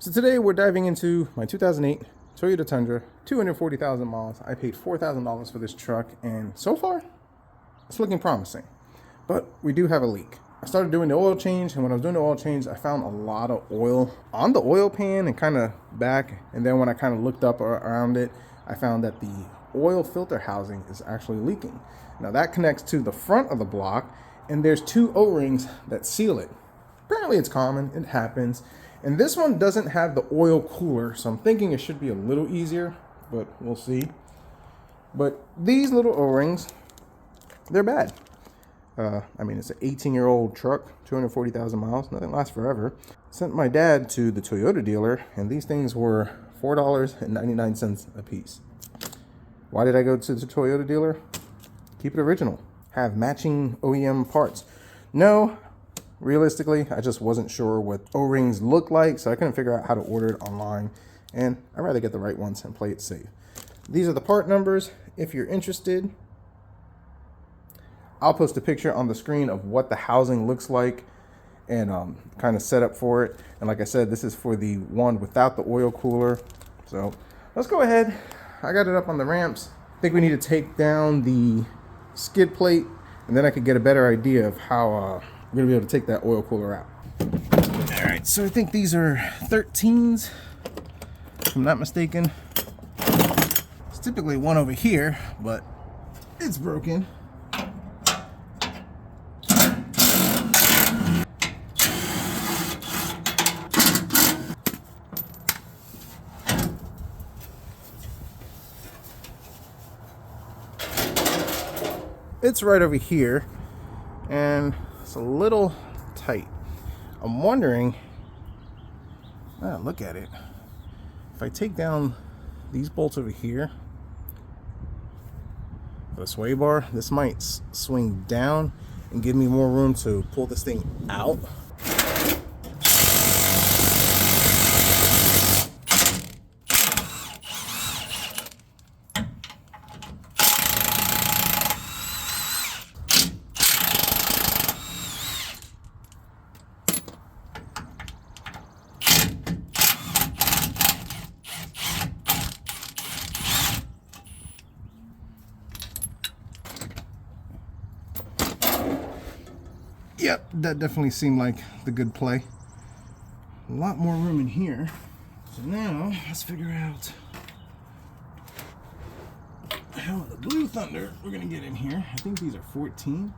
So today we're diving into my 2008 Toyota Tundra, 240,000 miles. I paid $4,000 for this truck, and so far, it's looking promising. But we do have a leak. I started doing the oil change, and when I was doing the oil change, I found a lot of oil on the oil pan and kind of back. And then when I kind of looked up around it, I found that the oil filter housing is actually leaking. Now that connects to the front of the block, and there's two O-rings that seal it. Apparently it's common, it happens. And this one doesn't have the oil cooler, so I'm thinking it should be a little easier, but we'll see. But these little O-rings, they're bad. I mean, it's an 18-year-old truck, 240,000 miles, nothing lasts forever. Sent my dad to the Toyota dealer, and these things were $4.99 a piece. Why did I go to the Toyota dealer? Keep it original. Have matching OEM parts. No. Realistically, I just wasn't sure what O-rings look like, so I couldn't figure out how to order it online, and I'd rather get the right ones and play it safe. These are the part numbers. If you're interested, I'll post a picture on the screen of what the housing looks like and kind of set up for it. And like I said, this is for the one without the oil cooler. So let's go ahead. I got it up on the ramps. I think we need to take down the skid plate, and then I could get a better idea of how we're gonna be able to take that oil cooler out. All right, so I think these are 13s, if I'm not mistaken. It's typically one over here, but it's broken. It's right over here, and it's a little tight. I'm wondering, look at it. If I take down these bolts over here, the sway bar, this might swing down and give me more room to pull this thing out. Yep, that definitely seemed like the good play. A lot more room in here. So now, let's figure out how the Blue Thunder we're gonna get in here. I think these are 14.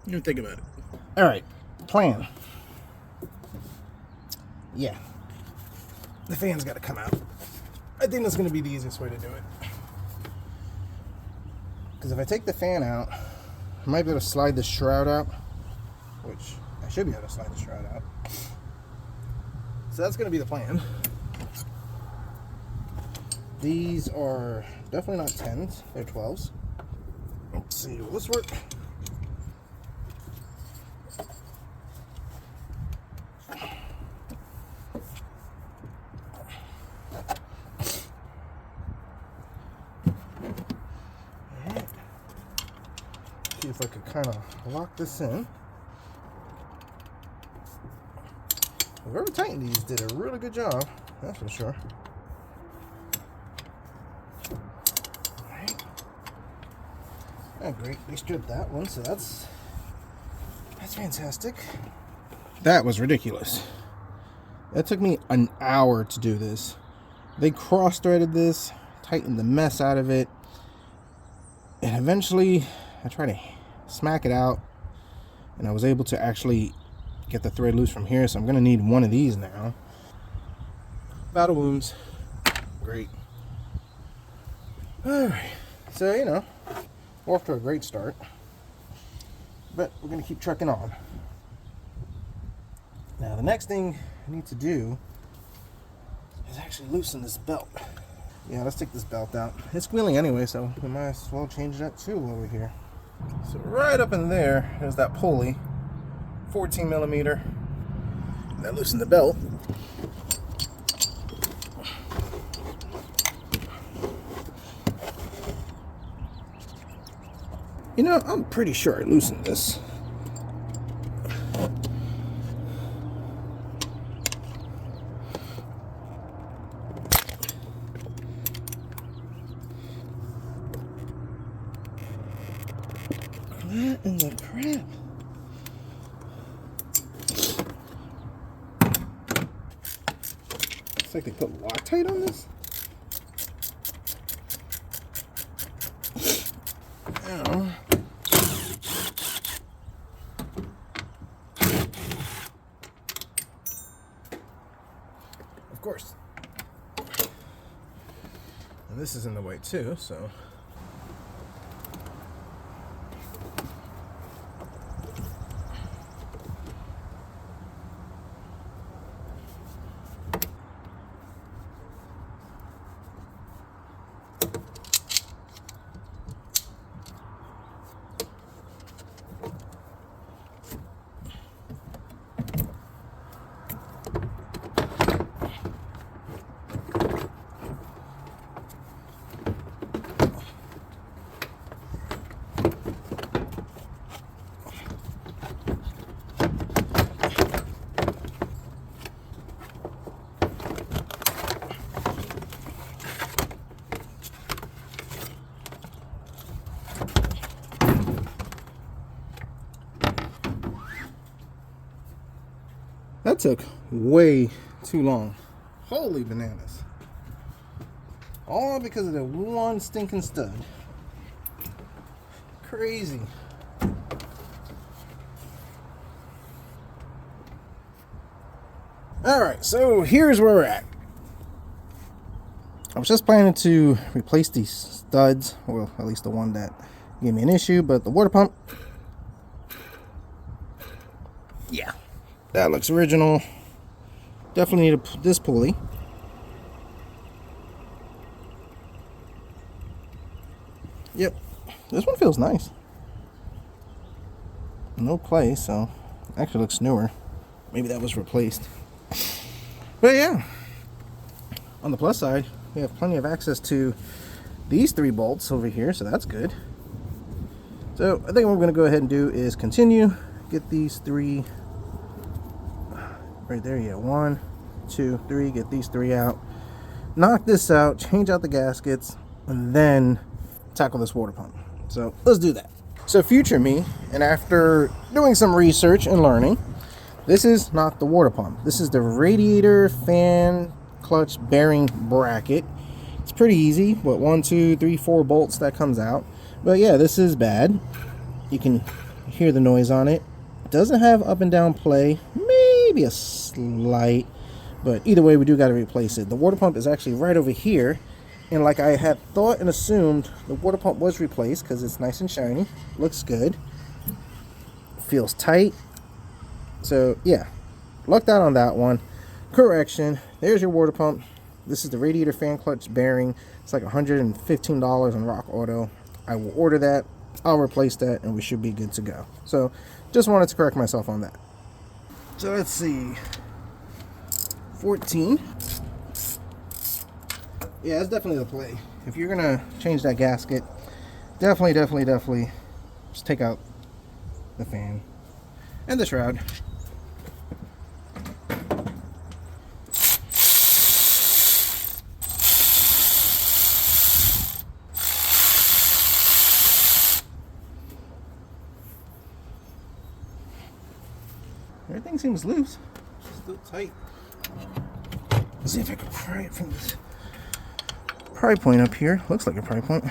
You think about it. All right, plan. Yeah, the fan's got to come out. I think that's going to be the easiest way to do it. Because if I take the fan out, I might be able to slide the shroud out, which I should be able to slide the shroud out. So that's going to be the plan. These are definitely not 10s, they're 12s. Let's see, will this work? See if I could kind of lock this in. Whoever tightened these did a really good job, that's for sure. Alright. Oh, great, they stripped that one, so that's fantastic. That was ridiculous. That took me an hour to do this. They cross-threaded this, tightened the mess out of it, and eventually I tried to smack it out, and I was able to actually get the thread loose from here, so I'm going to need one of these now. Battle wounds. Great. Alright, so you know, we're off to a great start, but we're going to keep trucking on. Now the next thing I need to do is actually loosen this belt. Yeah, let's take this belt out. It's squealing anyway, so we might as well change that too over here. So right up in there is that pulley, 14 millimeter. That loosened the belt. You know, I'm pretty sure I loosened this. What in the crap? It's like they put Loctite on this. Oh. Of course. And this is in the way too, so. That took way too long. Holy bananas. All because of that one stinking stud. Crazy. Alright, so here's where we're at. I was just planning to replace these studs, well, at least the one that gave me an issue, but the water pump, yeah, that looks original. Definitely need this pulley. Yep, this one feels nice. No play, so actually looks newer. Maybe that was replaced. But yeah, on the plus side, we have plenty of access to these 3 bolts over here, so that's good. So I think what we're going to go ahead and do is continue, get these 3 right there. Yeah, 1, 2, 3, get these 3 out, knock this out, change out the gaskets, and then tackle this water pump. So let's do that. So future me, and after doing some research and learning, this is not the water pump. This is the radiator fan clutch bearing bracket. It's pretty easy, but 1, 2, 3, 4 bolts that comes out. But yeah, this is bad. You can hear the noise on it. It doesn't have up and down play, maybe a slight, but either way, we do got to replace it. The water pump is actually right over here, and like I had thought and assumed, the water pump was replaced because it's nice and shiny, looks good, feels tight. So yeah, lucked out on that one. Correction, there's your water pump. This is the radiator fan clutch bearing. It's like $115 on Rock Auto. I will order that, I'll replace that, and we should be good to go. So just wanted to correct myself on that. So let's see, 14. Yeah, it's definitely the play. If you're gonna change that gasket, definitely just take out the fan and the shroud. Everything seems loose, still tight. Let's see if I can pry it from this pry point up here. Looks like a pry point.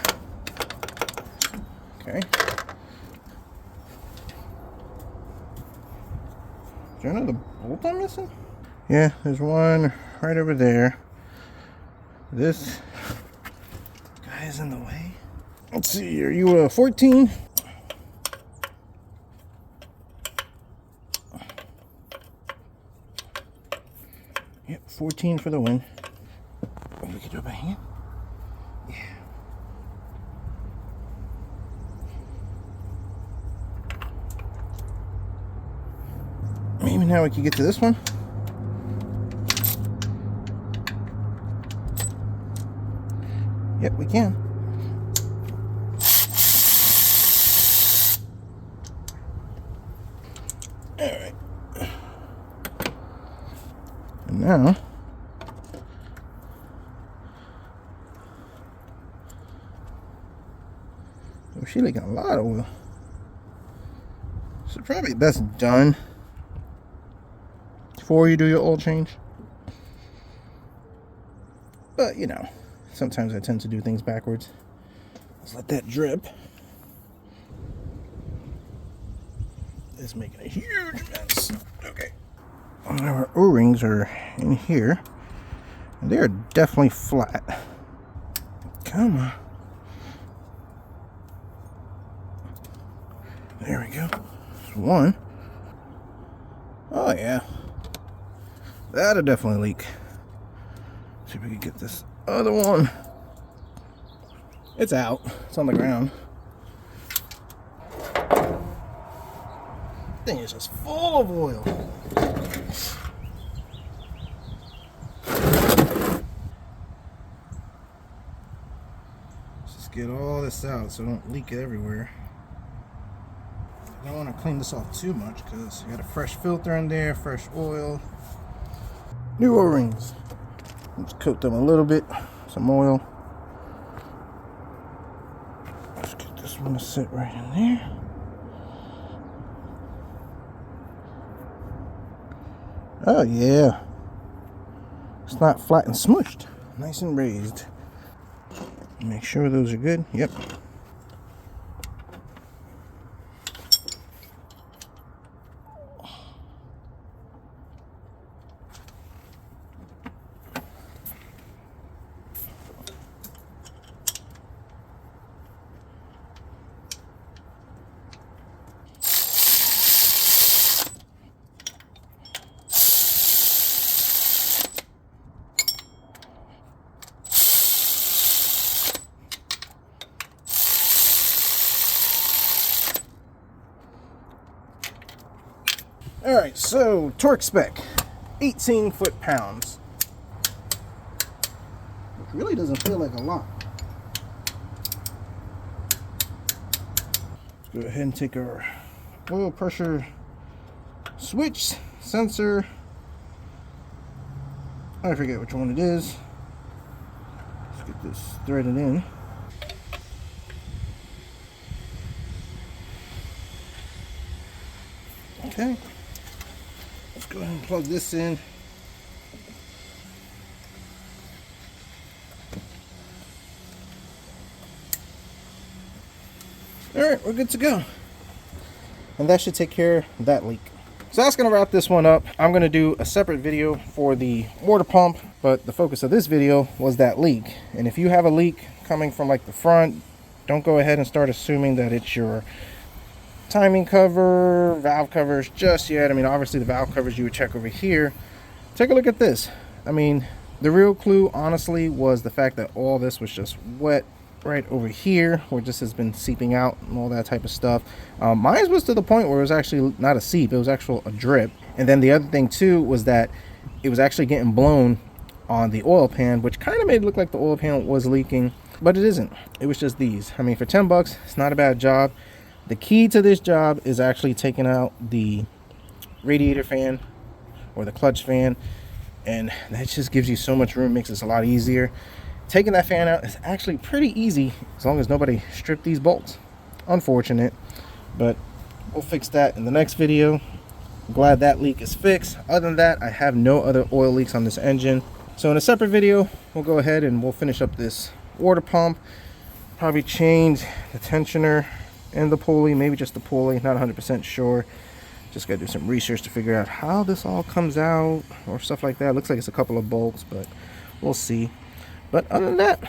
Okay. Is there another bolt I'm missing? Yeah, there's one right over there. This guy is in the way. Let's see, are you 14? Yep, 14 for the win. We can do it by hand. Now we can get to this one. Yep, we can. Alright. And now, oh, she leaking a lot of oil. So probably best done before you do your oil change. But you know, sometimes I tend to do things backwards. Let's let that drip. It's making a huge mess. Okay. Our O-rings are in here. And they are definitely flat. Come on. There we go. There's one. Oh yeah. That'll definitely leak. See if we can get this other one. It's out. It's on the ground. Thing is just full of oil. Let's just get all this out so I don't leak it everywhere. I don't want to clean this off too much because you got a fresh filter in there, fresh oil. New O-rings. Let's coat them a little bit, some oil. Let's get this one to sit right in there. Oh yeah, it's not flat and smushed, nice and raised. Make sure those are good. Yep. Alright, so torque spec, 18 foot-pounds. Which really doesn't feel like a lot. Let's go ahead and take our oil pressure switch, sensor. I forget which one it is. Let's get this threaded in. Okay. Let's go ahead and plug this in. Alright, we're good to go. And that should take care of that leak. So that's going to wrap this one up. I'm going to do a separate video for the water pump, but the focus of this video was that leak. And if you have a leak coming from like the front, don't go ahead and start assuming that it's your timing cover, valve covers just yet. I mean, obviously the valve covers you would check over here. Take a look at this. I mean, the real clue honestly was the fact that all this was just wet right over here, where it just has been seeping out and all that type of stuff. Mine was to the point where it was actually not a seep, it was actual a drip. And then the other thing too was that it was actually getting blown on the oil pan, which kind of made it look like the oil pan was leaking, but it isn't. It was just these. I mean, for 10 bucks, it's not a bad job. The key to this job is actually taking out the radiator fan or the clutch fan, and that just gives you so much room, makes this a lot easier. Taking that fan out is actually pretty easy as long as nobody stripped these bolts. Unfortunate, but we'll fix that in the next video. I'm glad that leak is fixed. Other than that, I have no other oil leaks on this engine. So in a separate video, we'll go ahead and we'll finish up this water pump. Probably change the tensioner and the pulley, maybe just the pulley, not 100% sure. Just gotta do some research to figure out how this all comes out or stuff like that. Looks like it's a couple of bolts, but we'll see. But other than that,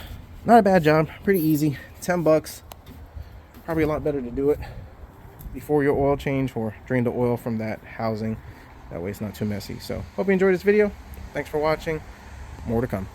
not a bad job, pretty easy. 10 bucks, probably a lot better to do it before your oil change or drain the oil from that housing. That way it's not too messy. So hope you enjoyed this video. Thanks for watching. More to come.